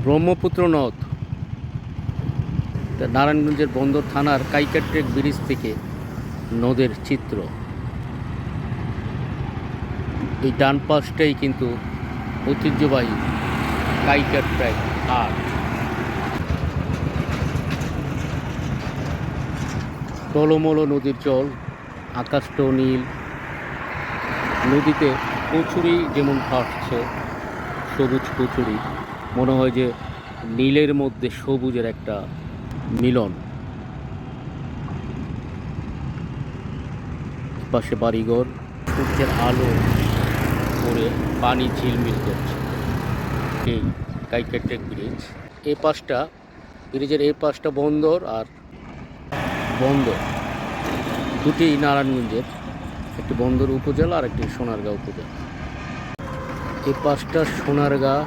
ব্রহ্মপুত্র নদ নারায়ণগঞ্জের বন্দর থানার কাইকারটেক ব্রিজ থেকে নদের চিত্র। এই ডান পাশটাই কিন্তু ঐতিহ্যবাহী কাইকারটেক হাট। টলমল নদীর জল, আকাশটাও নীল। নদীতে কচুরি যেমন ভাসছে, সবুজ কচুরি, মনে হয় যে নীলের মধ্যে সবুজের একটা মিলন। পাশে বাড়িঘর, সূর্যের আলো পড়ে পানি ঝিলমিল করছে। এই কাইকারটেক ব্রিজ, এই পাশটা ব্রিজের এই পাশটা বন্দর, আর বন্দর দুটি নারায়ণগঞ্জের, একটি বন্দর উপজেলা আর একটি সোনারগাঁও উপজেলা। এই পাশটা সোনারগাঁ।